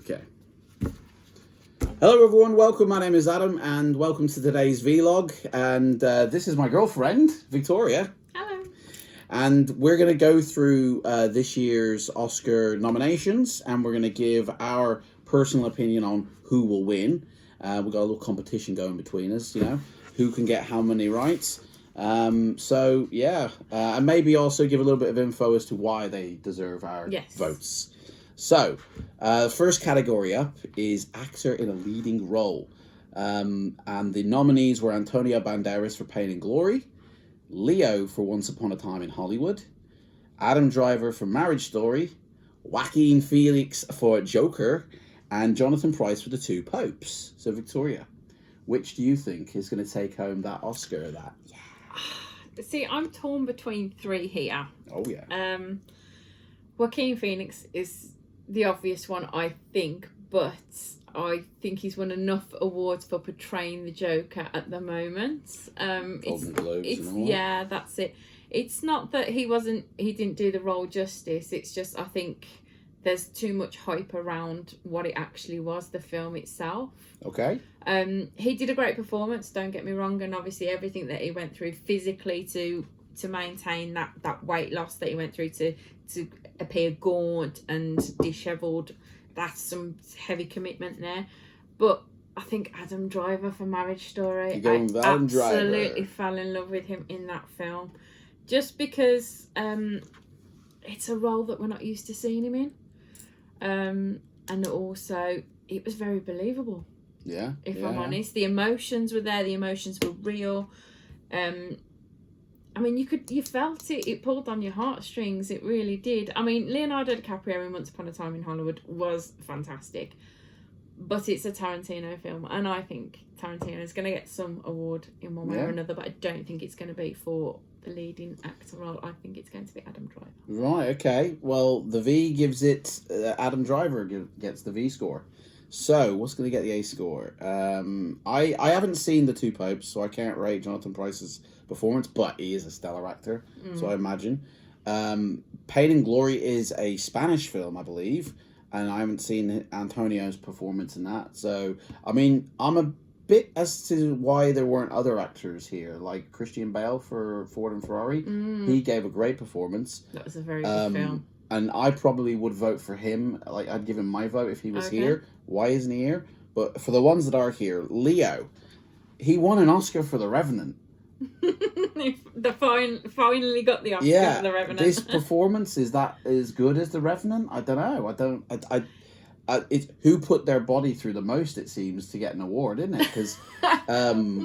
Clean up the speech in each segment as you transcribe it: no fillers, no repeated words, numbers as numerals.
Okay. Hello everyone, welcome. My name is Adam and welcome to today's vlog. And this is my girlfriend, Victoria. Hello. And we're going to go through this year's Oscar nominations and we're going to give our personal opinion on who will win. We've got a little competition going between us, you know, who can get how many rights. And maybe also give a little bit of info as to why they deserve our votes. So, first category up is actor in a leading role. And the nominees were Antonio Banderas for Pain and Glory, Leo for Once Upon a Time in Hollywood, Adam Driver for Marriage Story, Joaquin Phoenix for Joker, and Jonathan Pryce for The Two Popes. So, Victoria, which do you think is going to take home that Oscar? See, I'm torn between three here. Oh, yeah. Joaquin Phoenix is the obvious one, I think, but I think he's won enough awards for portraying the Joker at the moment. Golden Globes and all. Yeah, that's it. It's not that he didn't do the role justice. It's just I think there's too much hype around what it actually was, the film itself. Okay. He did a great performance, don't get me wrong, and obviously everything that he went through physically to maintain that weight loss that he went through to appear gaunt and dishevelled, that's some heavy commitment there. But I think Adam Driver for Marriage Story, I absolutely fell in love with him in that film, just because it's a role that we're not used to seeing him in, and also it was very believable. Yeah. If I'm honest, the emotions were there. The emotions were real. I mean, you felt it. It pulled on your heartstrings. It really did. I mean, Leonardo DiCaprio in Once Upon a Time in Hollywood was fantastic, but it's a Tarantino film, and I think Tarantino is going to get some award in one way or another. But I don't think it's going to be for the leading actor role. I think it's going to be Adam Driver. Right. Okay. Well, the V gives it. Adam Driver gets the V score. So, what's going to get the A score? I haven't seen The Two Popes, so I can't rate Jonathan Pryce's performance, but he is a stellar actor, so I imagine. Pain and Glory is a Spanish film, I believe, and I haven't seen Antonio's performance in that. So, I mean, I'm a bit as to why there weren't other actors here, like Christian Bale for Ford and Ferrari. He gave a great performance. That was a very good film. And I probably would vote for him. Like, I'd give him my vote if he was here. Why isn't he here? But for the ones that are here, Leo, he won an Oscar for The Revenant. Finally got the Oscar for The Revenant. This performance, is that as good as The Revenant? I don't know. It's who put their body through the most, it seems, to get an award, isn't it? Because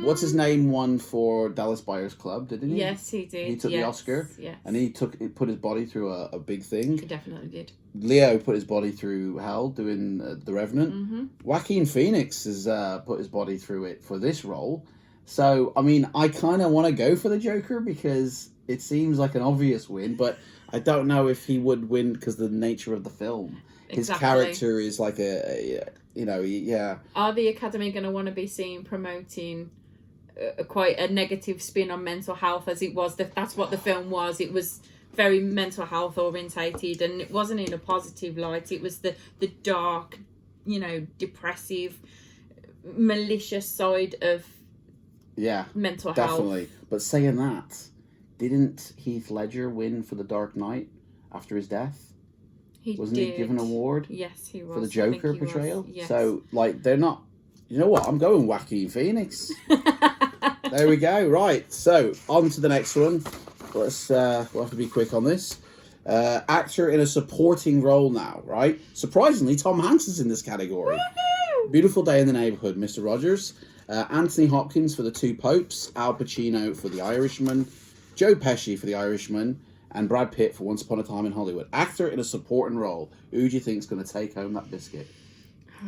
what's his name won for Dallas Buyers Club, didn't he? Yes, he did. He took the Oscar, and he put his body through a big thing. He definitely did. Leo put his body through hell doing The Revenant. Joaquin Phoenix has put his body through it for this role. So, I mean, I kind of want to go for the Joker because it seems like an obvious win, but I don't know if he would win because of the nature of the film. His character is like Are the Academy going to want to be seen promoting quite a negative spin on mental health as it was? That's what the film was. It was very mental health orientated, and it wasn't in a positive light. It was the dark, depressive, malicious side of mental health. Definitely. But saying that, didn't Heath Ledger win for The Dark Knight after his death? Wasn't he given an award? Yes, he was. For the Joker portrayal? Yes. So, they're not... You know what? I'm going Joaquin Phoenix. There we go. Right. So, on to the next one. We'll have to be quick on this. Actor in a supporting role now, right? Surprisingly, Tom Hanks is in this category. Woo-hoo! Beautiful Day in the Neighborhood, Mr. Rogers. Anthony Hopkins for The Two Popes. Al Pacino for The Irishman. Joe Pesci for The Irishman. And Brad Pitt for Once Upon a Time in Hollywood. Actor in a supporting role. Who do you think is going to take home that biscuit?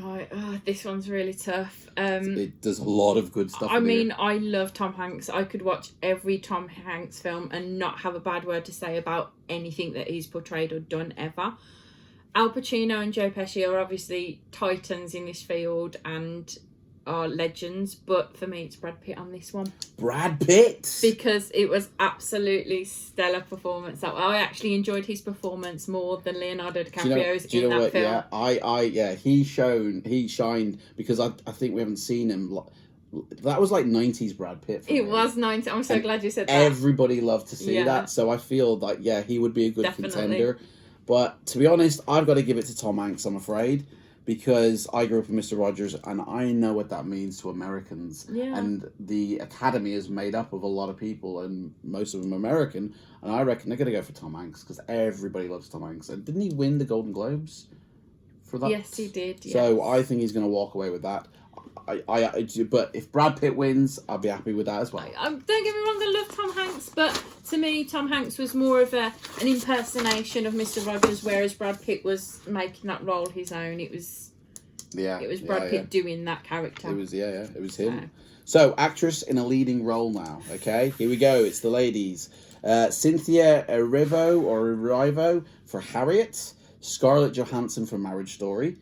Right, this one's really tough. It does a lot of good stuff. I mean, I love Tom Hanks. I could watch every Tom Hanks film and not have a bad word to say about anything that he's portrayed or done ever. Al Pacino and Joe Pesci are obviously titans in this field, and are legends, but for me, it's Brad Pitt on this one. Brad Pitt, because it was absolutely stellar performance. I actually enjoyed his performance more than Leonardo DiCaprio's in that film. Yeah, he shined because I think we haven't seen him. That was like 90s Brad Pitt. It was 90s. I'm so glad you said that. Everybody loved to see that, so I feel like he would be a good contender. But to be honest, I've got to give it to Tom Hanks, I'm afraid, because I grew up with Mr. Rogers and I know what that means to Americans. Yeah. And the Academy is made up of a lot of people and most of them American. And I reckon they're going to go for Tom Hanks because everybody loves Tom Hanks. And didn't he win the Golden Globes for that? Yes, he did. Yes. So I think he's going to walk away with that. But if Brad Pitt wins, I'll be happy with that as well. Don't get me wrong, I love Tom Hanks, but to me, Tom Hanks was more of an impersonation of Mr. Rogers, whereas Brad Pitt was making that role his own. It was Brad Pitt doing that character. It was him. So, actress in a leading role now. Okay, here we go. It's the ladies. Cynthia Erivo for Harriet. Scarlett Johansson for Marriage Story.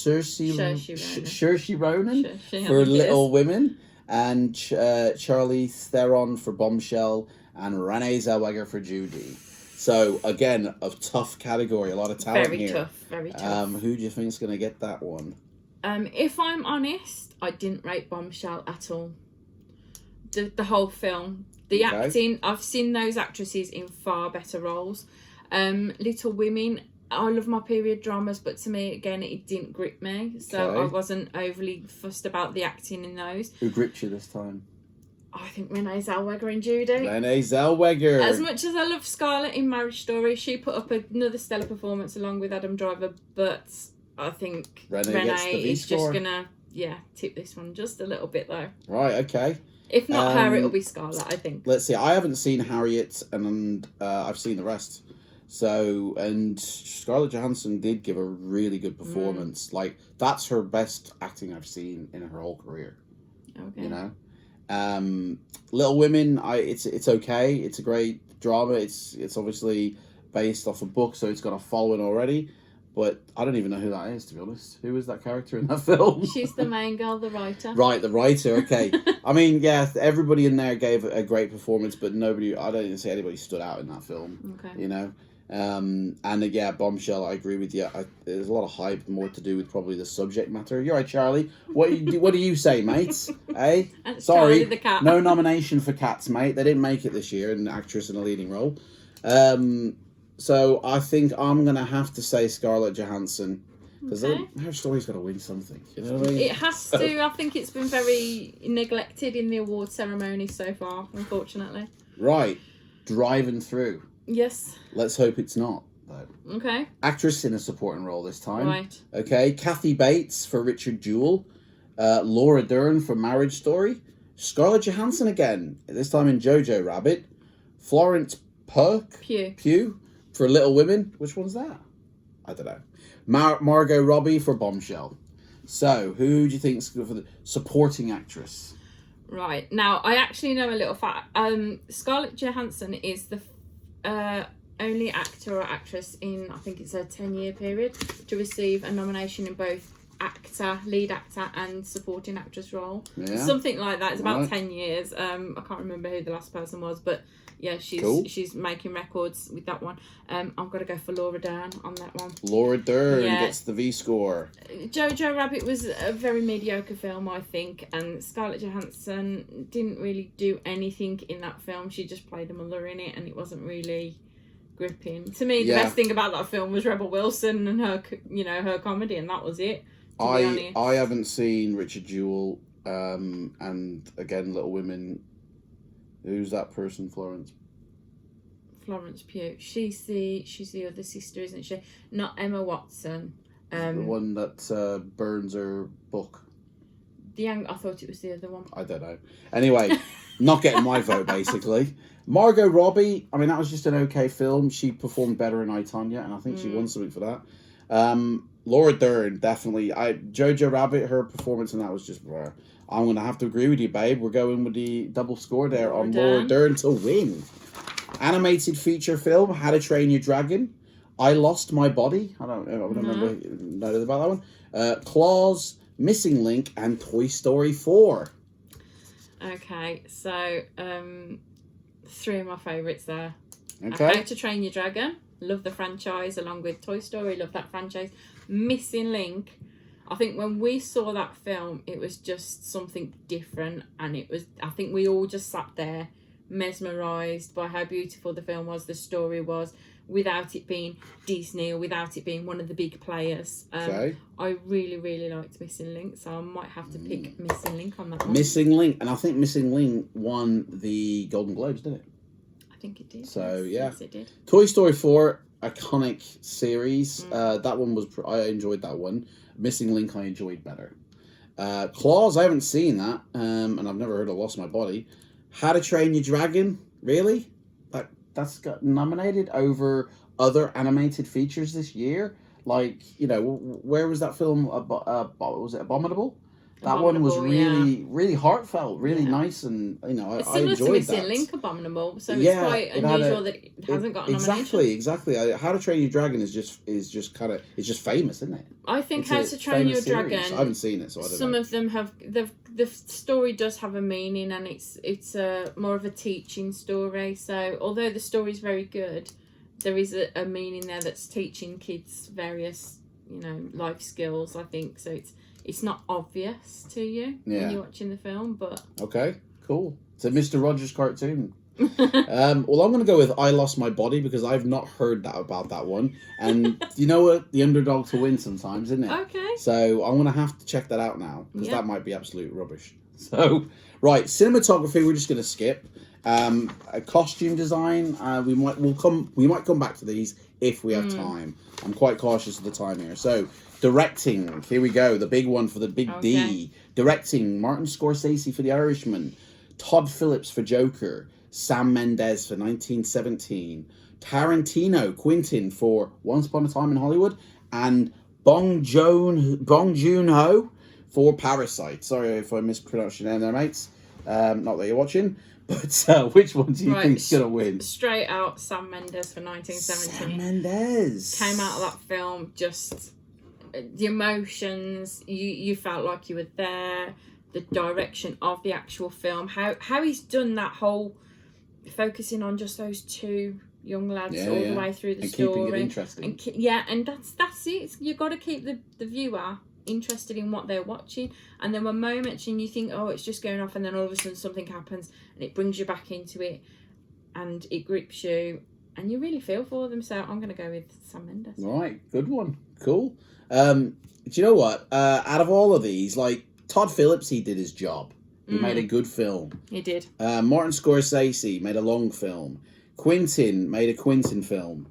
Saoirse Ronan for Little Women, and Charlize Theron for Bombshell, and Renee Zellweger for Judy. So again, a tough category, a lot of talent here. Very tough. Who do you think is going to get that one? If I'm honest, I didn't rate Bombshell at all. The whole film, the acting, I've seen those actresses in far better roles. Little Women, I love my period dramas, but to me, again, it didn't grip me. So I wasn't overly fussed about the acting in those. Who gripped you this time? I think Renee Zellweger and Judy. Renee Zellweger. As much as I love Scarlett in Marriage Story, she put up another stellar performance along with Adam Driver, but I think Renee is just going to, tip this one just a little bit, though. Right, okay. If not her, it'll be Scarlett, I think. Let's see. I haven't seen Harriet, and I've seen the rest. So, and Scarlett Johansson did give a really good performance. Like, that's her best acting I've seen in her whole career. Okay. You know? Little Women, it's okay. It's a great drama. It's obviously based off a book, so it's got a following already. But I don't even know who that is, to be honest. Who is that character in that film? She's the main girl, the writer. Right, the writer, okay. I mean, yeah, everybody in there gave a great performance, but I don't even see anybody stood out in that film. Okay. You know? Bombshell, I agree with you. There's a lot of hype, more to do with probably the subject matter. You're right, Charlie. What do you say, mate? Hey? Sorry, the cat. No nomination for Cats, mate. They didn't make it this year, an actress in a leading role. So I think I'm going to have to say Scarlett Johansson. Because her story's got to win something. You know what I mean? It has to. I think it's been very neglected in the award ceremony so far, unfortunately. Right. Driving through. Yes. Let's hope it's not, though. Okay. Actress in a supporting role this time. Right. Okay. Kathy Bates for Richard Jewell. Laura Dern for Marriage Story. Scarlett Johansson again, this time in Jojo Rabbit. Florence Pugh for Little Women. Which one's that? I don't know. Margot Robbie for Bombshell. So, who do you think's good for the supporting actress? Right. Now, I actually know a little fact. Scarlett Johansson is the only actor or actress in, I think it's a 10-year period, to receive a nomination in both lead actor and supporting actress role. Yeah. Something like that. It's about 10 years. I can't remember who the last person was, but yeah, she's making records with that one. I'm going to go for Laura Dern on that one. Laura Dern gets the V score. Jojo Rabbit was a very mediocre film, I think, and Scarlett Johansson didn't really do anything in that film. She just played a mother in it, and it wasn't really gripping. To me, the best thing about that film was Rebel Wilson and her comedy, and that was it. I haven't seen Richard Jewell, and again, Little Women. Who's that person, Florence? Florence Pugh. She's the other sister, isn't she? Not Emma Watson. The one that burns her book. I thought it was the other one. I don't know. Anyway, not getting my vote, basically. Margot Robbie, I mean, that was just an okay film. She performed better in I, Tonya, and I think she won something for that. Laura Dern, definitely. Jojo Rabbit, her performance in that was just... I'm going to have to agree with you, babe. We're going with the double score there on Laura Dern to win. Animated feature film, How to Train Your Dragon. I Lost My Body. I don't remember nothing about that one. Claws Missing Link, and Toy Story 4. Okay, so 3 of my favourites there. Okay. How to Train Your Dragon. Love the franchise, along with Toy Story. Love that franchise. Missing Link. I think when we saw that film, it was just something different, and I think we all just sat there mesmerised by how beautiful the film was, the story was, without it being Disney or without it being one of the big players. Okay. I really, really liked Missing Link, so I might have to pick Missing Link on that one. Missing Link, and I think Missing Link won the Golden Globes, didn't it? I think it did. So, yes, it did. Toy Story 4, iconic series. That one was, I enjoyed that one. Missing Link, I enjoyed better. Claws, I haven't seen that, and I've never heard of Lost My Body. How to Train Your Dragon, really? That's got nominated over other animated features this year. Like, you know, where was that film? Was it Abominable? That one was really heartfelt, really nice, and you know, it's I enjoyed similar to Missing that. Link, Abominable, so it's quite unusual that it hasn't got a nomination. Exactly. How to Train Your Dragon is just kind of famous, isn't it? I think How to Train Your Dragon. I haven't seen it, so I don't know. Some of them have the story does have a meaning, and it's a more of a teaching story. So although the story is very good, there is a meaning there that's teaching kids various, you know, life skills. I think so. It's not obvious to you when you're watching the film, but... Okay, cool. It's a Mr. Rogers cartoon. Well, I'm going to go with I Lost My Body, because I've not heard about that one. And you know what? The underdog to win sometimes, isn't it? Okay. So I'm going to have to check that out now, because that might be absolute rubbish. So, right, cinematography, we're just going to skip. A costume design, we might come back to these if we have time. I'm quite cautious of the time here. So, directing, here we go, the big one for the big D. Directing, Martin Scorsese for The Irishman, Todd Phillips for Joker, Sam Mendes for 1917, Tarantino, Quentin for Once Upon a Time in Hollywood, and Bong Joon-ho for Parasite. Sorry if I mispronounced your name there, mates. Not that you're watching. But which one do you think's going to win? Straight out, Sam Mendes for 1917. Sam Mendes. Came out of that film, just the emotions, you felt like you were there, the direction of the actual film, how he's done that whole focusing on just those two young lads all the way through the and story. Keeping it interesting. And that's it. You've got to keep the viewer interested in what they're watching, and there were moments and you think, oh, it's just going off, and then all of a sudden something happens and it brings you back into it and it grips you and you really feel for them. So I'm going to go with Sam Mendes. Right, good one. Cool. Do you know what? Out of all of these, like Todd Phillips, he did his job. He made a good film. He did. Martin Scorsese made a long film. Quentin made a Quentin film.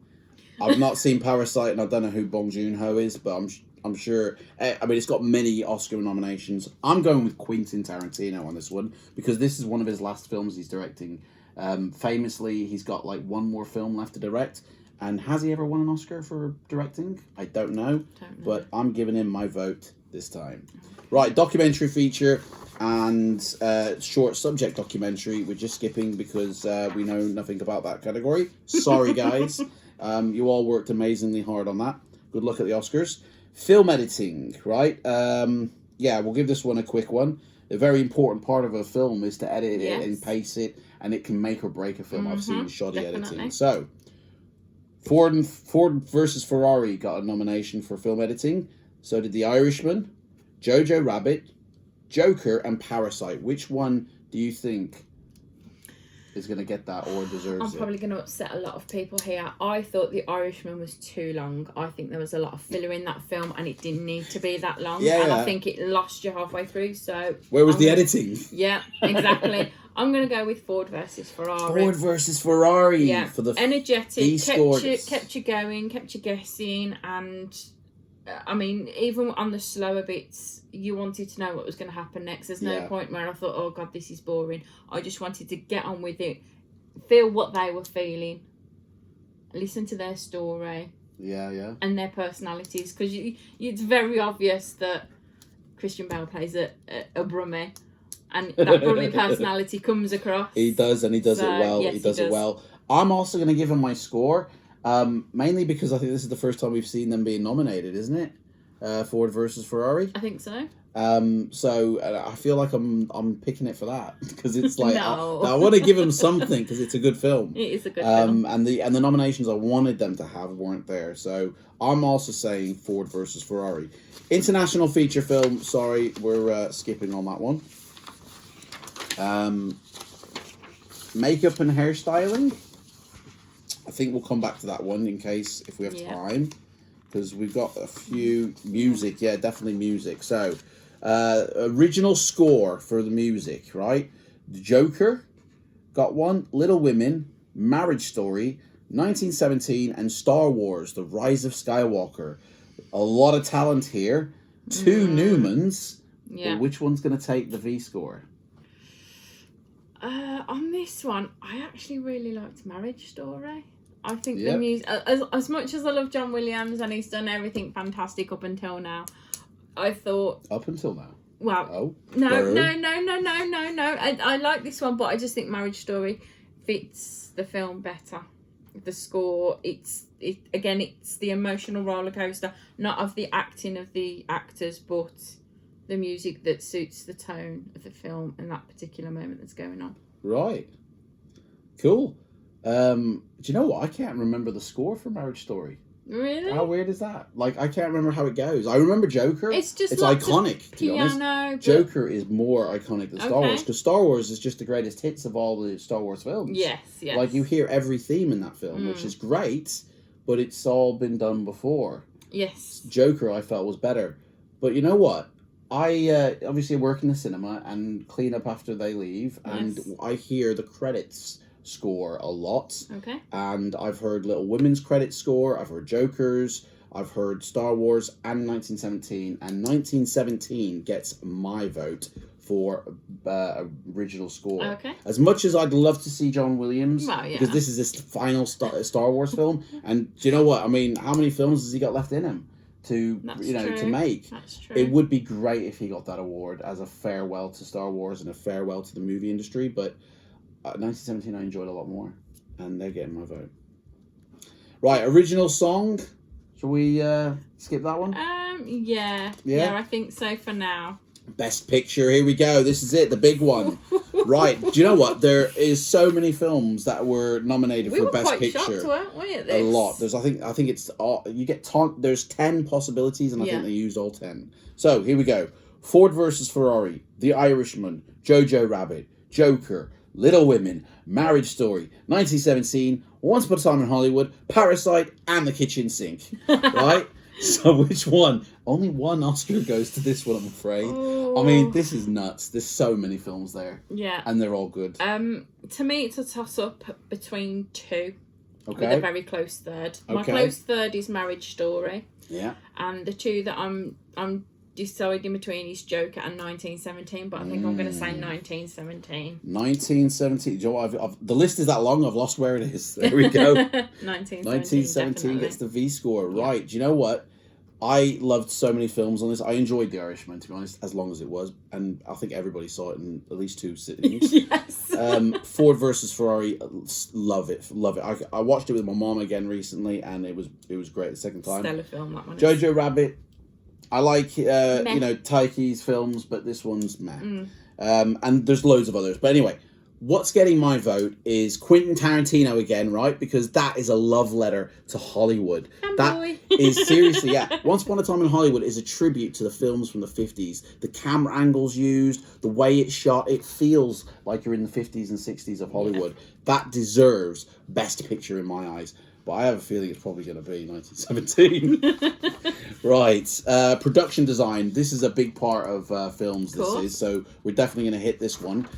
I've not seen Parasite, and I don't know who Bong Joon-ho is, but I'm sure. I mean, it's got many Oscar nominations. I'm going with Quentin Tarantino on this one, because this is one of his last films he's directing. Famously, he's got like one more film left to direct. And has he ever won an Oscar for directing? I don't know. But I'm giving him my vote this time. Right, documentary feature and short subject documentary. We're just skipping because we know nothing about that category. Sorry, guys. You all worked amazingly hard on that. Good luck at the Oscars. Film editing, right? We'll give this one a quick one. A very important part of a film is to edit it and pace it, and it can make or break a film. I've seen shoddy editing. So, Ford versus Ferrari got a nomination for film editing. So did The Irishman, Jojo Rabbit, Joker, and Parasite. Which one do you think is going to get that or deserves it? I'm probably going to upset a lot of people here. I thought The Irishman was too long. I think there was a lot of filler in that film, and it didn't need to be that long. I think it lost you halfway through. So where was the editing? Yeah, exactly. I'm going to go with Ford versus Ferrari. Ford versus Ferrari. Yeah, for the energetic, kept you going, kept you guessing, and I mean, even on the slower bits, you wanted to know what was going to happen next. There's no point where I thought, oh God, this is boring. I just wanted to get on with it, feel what they were feeling, listen to their story. Yeah. And their personalities, because it's very obvious that Christian Bale plays a Brummie. And that Brummie personality comes across. He does, and he does it well. Yes, he does it well. I'm also going to give him my score, mainly because I think this is the first time we've seen them being nominated, isn't it? Ford versus Ferrari. I think so. So I feel like I'm picking it for that because it's like No. I want to give them something because it's a good film. It is a good film. And the nominations I wanted them to have weren't there, so I'm also saying Ford versus Ferrari. International feature film. Sorry, we're skipping on that one. Makeup and hairstyling. I think we'll come back to that one in case if we have time, because we've got a few music. Yeah, definitely music. So, original score for the music, right? The Joker got one. Little Women, Marriage Story, 1917, and Star Wars: The Rise of Skywalker. A lot of talent here. Two Newmans. Yeah. But which one's going to take the V score? On this one, I actually really liked Marriage Story. I think the music, as much as I love John Williams and he's done everything fantastic up until now, I thought... Up until now? Well, no. I like this one, but I just think Marriage Story fits the film better. The score, it's the emotional roller coaster, not of the acting of the actors, but the music that suits the tone of the film and that particular moment that's going on. Right. Cool. Do you know what? I can't remember the score for Marriage Story. Really? How weird is that? Like, I can't remember how it goes. I remember Joker. It's iconic, to be honest. Piano. Joker is more iconic than Star Wars, because Star Wars is just the greatest hits of all the Star Wars films. Yes. Like, you hear every theme in that film, which is great, but it's all been done before. Yes. Joker, I felt, was better. But you know what? I obviously work in the cinema and clean up after they leave, and I hear the credits score a lot. Okay. And I've heard Little Women's credits score, I've heard Joker's, I've heard Star Wars and 1917, and 1917 gets my vote for original score. Okay. As much as I'd love to see John Williams, because this is his final Star Wars film, and do you know what? I mean, how many films has he got left in him to to make? That's true. It would be great if he got that award as a farewell to Star Wars and a farewell to the movie industry, but 1917 I enjoyed a lot more, and they're getting my vote. Right, original song. Shall we skip that one? Yeah, I think so for now. Best Picture, here we go. This is it, the big one. Right, do you know what? There is so many films that were nominated for Best Picture. We were quite shocked, weren't we, at this? A lot. There's, I think it's you get there's 10 possibilities, and I think they used all 10. So here we go: Ford versus Ferrari, The Irishman, Jojo Rabbit, Joker, Little Women, Marriage Story, 1917, Once Upon a Time in Hollywood, Parasite, and The Kitchen Sink. Right? So which one? Only one Oscar goes to this one, I'm afraid. Oh. I mean, this is nuts. There's so many films there. Yeah. And they're all good. To me, it's a toss-up between two. Okay. With a very close third. My close third is Marriage Story. Yeah. And the two that I'm deciding between is Joker and 1917, but I think I'm going to say 1917. 1917. Do you know what? The list is that long, I've lost where it is. There we go. 1917 gets the V score. Right. Do you know what? I loved so many films on this. I enjoyed The Irishman, to be honest, as long as it was. And I think everybody saw it in at least 2 sittings. Yes. Ford versus Ferrari, love it. I watched it with my mom again recently, and it was great the second time. Stellar film, that one. Jojo Rabbit, I like Taike's films, but this one's meh. And there's loads of others. But anyway, what's getting my vote is Quentin Tarantino again, right? Because that is a love letter to Hollywood. Is seriously, Once Upon a Time in Hollywood is a tribute to the films from the 50s. The camera angles used, the way it's shot, it feels like you're in the 50s and 60s of Hollywood. Yeah. That deserves Best Picture in my eyes. But I have a feeling it's probably going to be 1917. Right. Production design. This is a big part of films, this is. So we're definitely going to hit this one.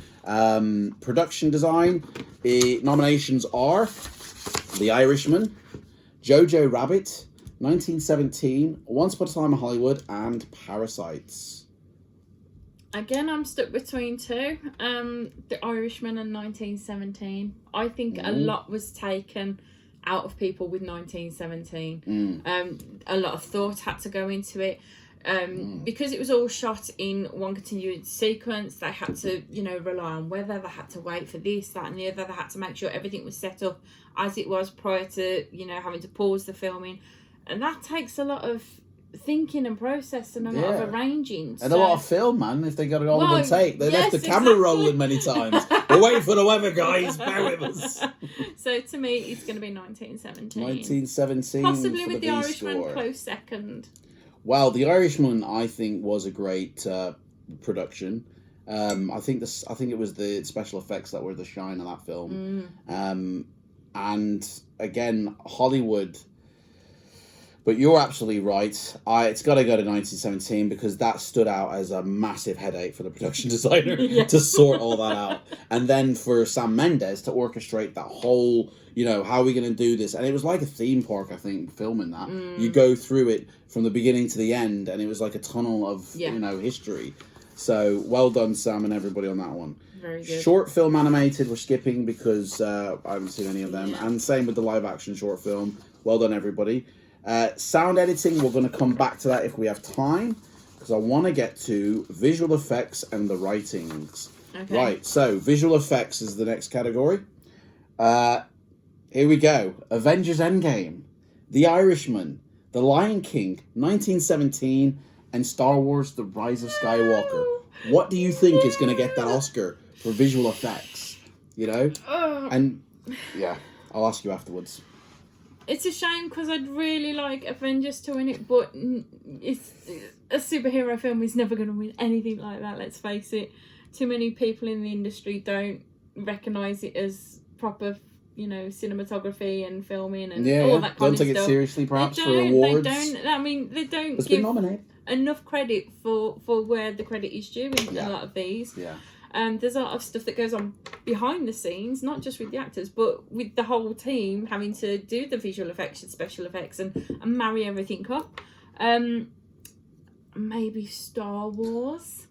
Production design. Nominations are The Irishman, Jojo Rabbit, 1917, Once Upon a Time in Hollywood, and Parasites. Again, I'm stuck between two. The Irishman and 1917. I think a lot was taken out of people with 1917. A lot of thought had to go into it. Because it was all shot in one continuous sequence, they had to, rely on weather, they had to wait for this, that and the other, they had to make sure everything was set up as it was prior to, having to pause the filming. And that takes a lot of thinking and process and a lot of arranging. And a lot of film, man, if they got it all in one take. They left the camera exactly. rolling many times. We're waiting for the weather, guys. Bear with us. So to me, it's going to be 1917. 1917. Possibly for with the The B Irishman score. close second. Well, The Irishman, I think, was a great production. I think it was the special effects that were the shine of that film. And again, Hollywood. But you're absolutely right. It's got to go to 1917 because that stood out as a massive headache for the production designer to sort all that out. And then for Sam Mendes to orchestrate that whole, how are we going to do this? And it was like a theme park, I think, filming that. You go through it from the beginning to the end, and it was like a tunnel of, history. So well done, Sam, and everybody on that one. Very good. Short film animated, we're skipping because I haven't seen any of them. Yeah. And same with the live action short film. Well done, everybody. Sound editing, we're going to come back to that if we have time, because I want to get to visual effects and the writings. Okay. Right, so visual effects is the next category. Here we go. Avengers Endgame, The Irishman, The Lion King, 1917, and Star Wars The Rise of Skywalker. What do you think is going to get that Oscar for visual effects? And yeah, I'll ask you afterwards. It's a shame because I'd really like Avengers to win it, but it's a superhero film is never going to win anything like that, let's face it. Too many people in the industry don't recognise it as proper, cinematography and filming and all that kind of stuff. Don't take it seriously, perhaps, for awards. They don't give enough credit for where the credit is due in a lot of these. Yeah. There's a lot of stuff that goes on behind the scenes, not just with the actors, but with the whole team having to do the visual effects and special effects and marry everything up. Maybe Star Wars,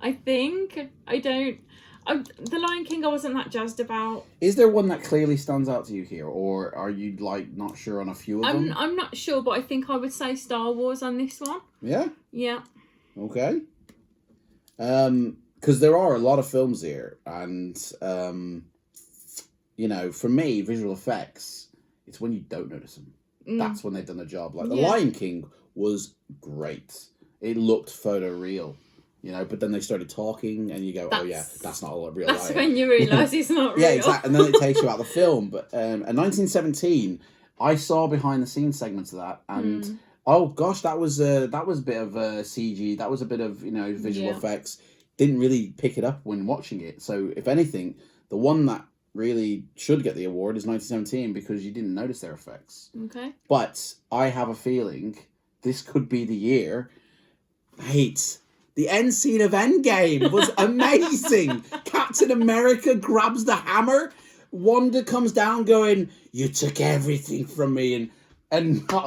I think. The Lion King I wasn't that jazzed about. Is there one that clearly stands out to you here, or are you not sure on a few of them? I'm not sure, but I think I would say Star Wars on this one. Yeah? Yeah. Okay. Because there are a lot of films here, and, for me, visual effects, it's when you don't notice them. That's when they've done the job. Like, The Lion King was great. It looked photoreal, but then they started talking, and you go, that's not a real lion. That's when you realise it's not real. Yeah, exactly. And then it takes you out of the film. But in 1917, I saw behind-the-scenes segments of that, and... Oh gosh, that was a bit of CG. That was a bit of visual effects. Didn't really pick it up when watching it. So if anything, the one that really should get the award is 1917 because you didn't notice their effects. Okay. But I have a feeling this could be the year. Mate, the end scene of Endgame was amazing. Captain America grabs the hammer. Wanda comes down going, "You took everything from me," and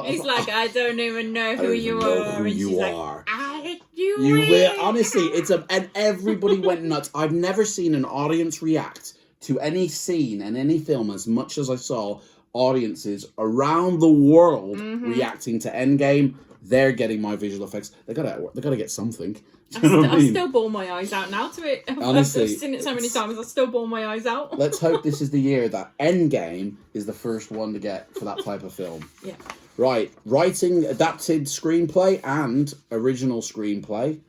he's like, "I don't even know who you are." And she's like, you will. Honestly, and everybody went nuts. I've never seen an audience react to any scene in any film as much as I saw audiences around the world reacting to Endgame. They're getting my visual effects. They gotta get something. I still bawl my eyes out now to it. Honestly, I've seen it so many times. I still bawl my eyes out. Let's hope this is the year that Endgame is the first one to get for that type of film. Yeah. Right, writing, adapted screenplay, and original screenplay.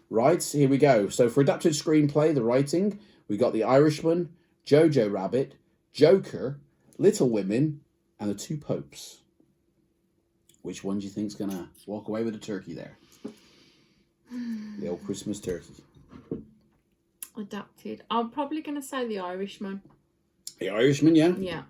Right, here we go. So for adapted screenplay, the writing, we got The Irishman, Jojo Rabbit, Joker, Little Women, and The Two Popes. Which one do you think's gonna walk away with a turkey there? The old Christmas turkey. Adapted. I'm probably gonna say The Irishman. The Irishman, yeah? Yeah.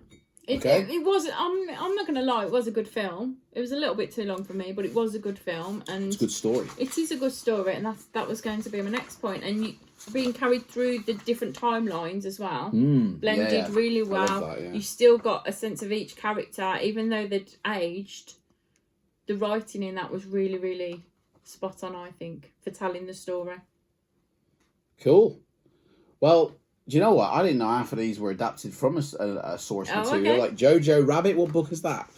Okay. It was. I'm not gonna lie. It was a good film. It was a little bit too long for me, but it was a good film, and it's a good story. It is a good story, and that was going to be my next point. And being carried through the different timelines as well, blended really well. I love that, You still got a sense of each character, even though they'd aged. The writing in that was really, really spot on, I think, for telling the story. Cool. Well, do you know what? I didn't know half of these were adapted from a source material. Okay. Like Jojo Rabbit, what book is that?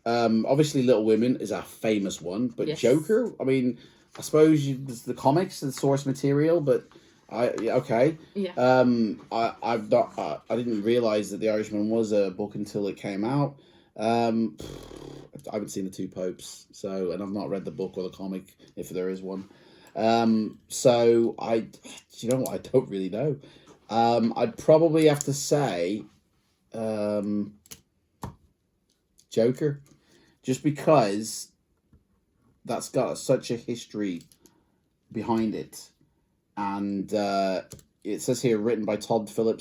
Obviously Little Women is a famous one, but yes. Joker, I mean, I suppose the comics, the source material, but okay. Yeah. I didn't realise that The Irishman was a book until it came out. I haven't seen the Two Popes, so, and I've not read the book or the comic, if there is one. So you know what? I don't really know. I'd probably have to say, Joker, just because that's got such a history behind it, and it says here written by Todd Phillips